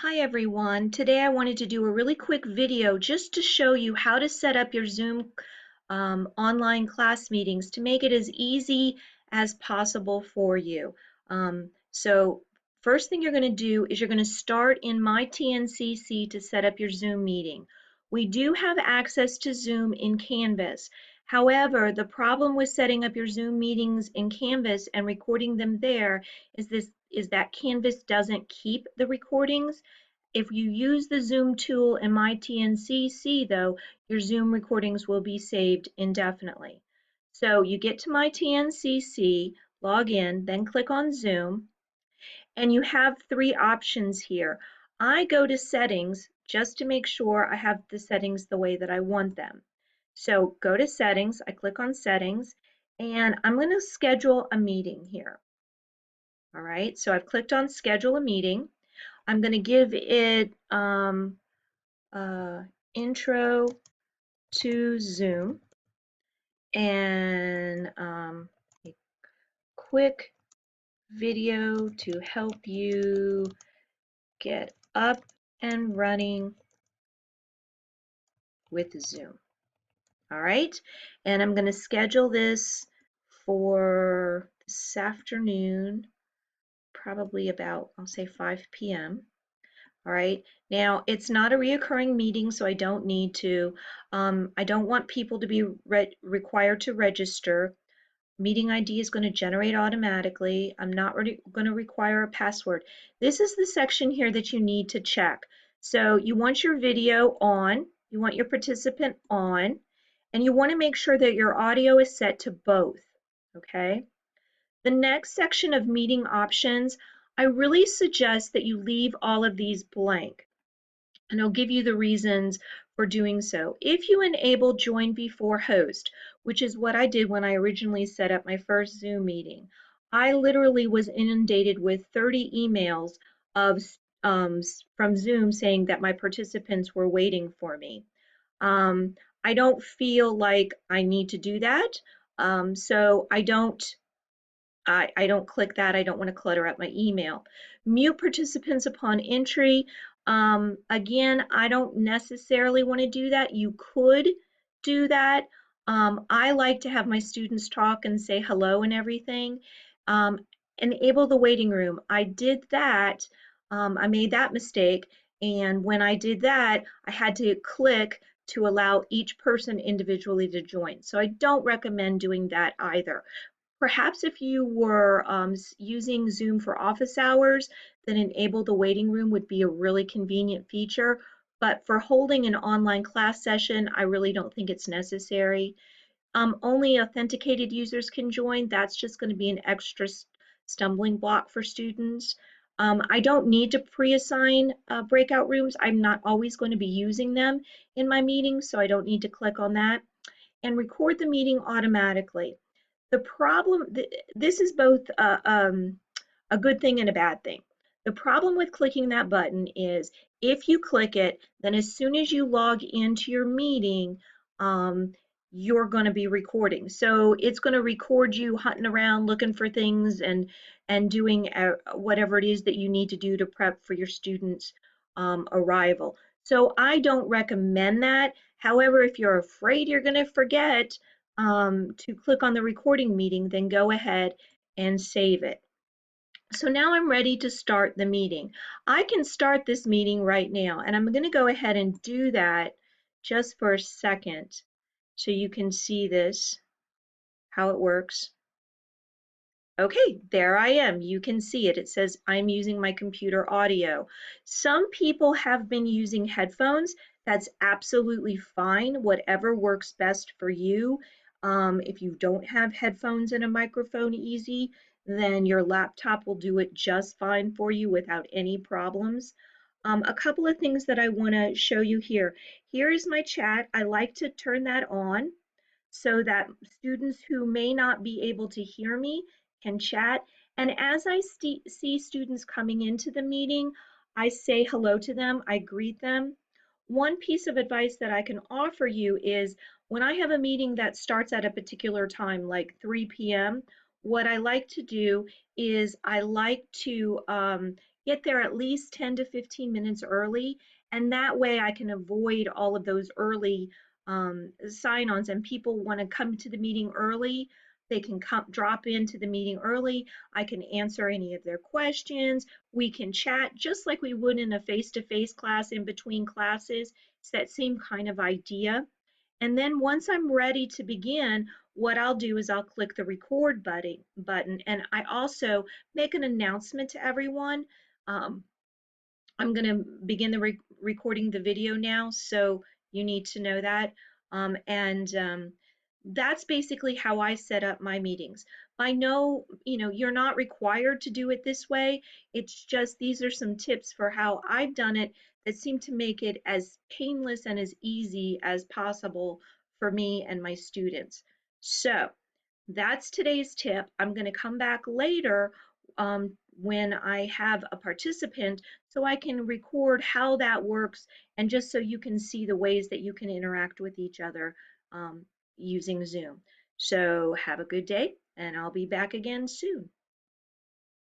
Hi everyone. Today I wanted to do a really quick video just to show you how to set up your Zoom online class meetings to make it as easy as possible for you. So first thing you're going to do is you're going to start in My TNCC to set up your Zoom meeting. We do have access to Zoom in Canvas. However, the problem with setting up your Zoom meetings in Canvas and recording them there is that Canvas doesn't keep the recordings. If you use the Zoom tool in My TNCC, though, your Zoom recordings will be saved indefinitely. So you get to My TNCC, log in, then click on Zoom, and you have three options here. I go to Settings just to make sure I have the settings the way that I want them. So go to Settings, I click on Settings, and I'm going to schedule a meeting here. All right, so I've clicked on Schedule a Meeting. I'm going to give it uh, intro to Zoom and a quick video to help you get up and running with Zoom. All right, and I'm going to schedule this for this afternoon, probably about, I'll say 5 p.m. All right, now it's not a reoccurring meeting, so I don't need to. I don't want people to be required to register. Meeting ID is going to generate automatically. I'm not going to require a password. This is the section here that you need to check. So you want your video on, you want your participant on, and you want to make sure that your audio is set to both, okay? The next section of meeting options, I really suggest that you leave all of these blank, and I'll give you the reasons for doing so. If you enable join before host, which is what I did when I originally set up my first Zoom meeting, I literally was inundated with 30 emails of from Zoom saying that my participants were waiting for me. I don't feel like I need to do that, so I don't click that. I don't want to clutter up my email. Mute participants upon entry. Again, I don't necessarily want to do that. You could do that. I like to have my students talk and say hello and everything. Um, Enable the waiting room. I did that. I made that mistake. And when I did that, I had to click to allow each person individually to join. So I don't recommend doing that either. Perhaps if you were using Zoom for office hours, then enable the waiting room would be a really convenient feature. But for holding an online class session, I really don't think it's necessary. Only authenticated users can join. That's just going to be an extra stumbling block for students. I don't need to pre-assign breakout rooms. I'm not always going to be using them in my meetings, so I don't need to click on that. And record the meeting automatically. The problem, this is both a good thing and a bad thing. The problem with clicking that button is if you click it, then as soon as you log into your meeting, um, you're going to be recording. So it's going to record you hunting around looking for things and doing whatever it is that you need to do to prep for your students' arrival. So I don't recommend that. However, if you're afraid you're going to forget to click on the recording meeting, then go ahead and save it. So now I'm ready to start the meeting. I can start this meeting right now, and I'm going to go ahead and do that just for a second so you can see this, how it works. Okay, there I am. You can see it. It says I'm using my computer audio. Some people have been using headphones. That's absolutely fine. Whatever works best for you. If you don't have headphones and a microphone easy, then your laptop will do it just fine for you without any problems. A couple of things that I want to show you here. Here is my chat. I like to turn that on so that students who may not be able to hear me can chat. And as I see students coming into the meeting, I say hello to them, I greet them. One piece of advice that I can offer you is when I have a meeting that starts at a particular time, like 3 p.m., what I like to do is I like to get there at least 10 to 15 minutes early, and that way I can avoid all of those early sign-ons. And people want to come to the meeting early, they can come drop into the meeting early. I can answer any of their questions. We can chat just like we would in a face-to-face class in between classes. It's that same kind of idea. And then once I'm ready to begin, what I'll do is I'll click the record button, and I also make an announcement to everyone. Um, I'm going to begin the recording the video now, so you need to know that. And that's basically how I set up my meetings. I know, you're not required to do it this way. It's just these are some tips for how I've done it that seem to make it as painless and as easy as possible for me and my students. So that's today's tip. I'm going to come back later when I have a participant so I can record how that works and just so you can see the ways that you can interact with each other um, using Zoom. So have a good day and I'll be back again soon.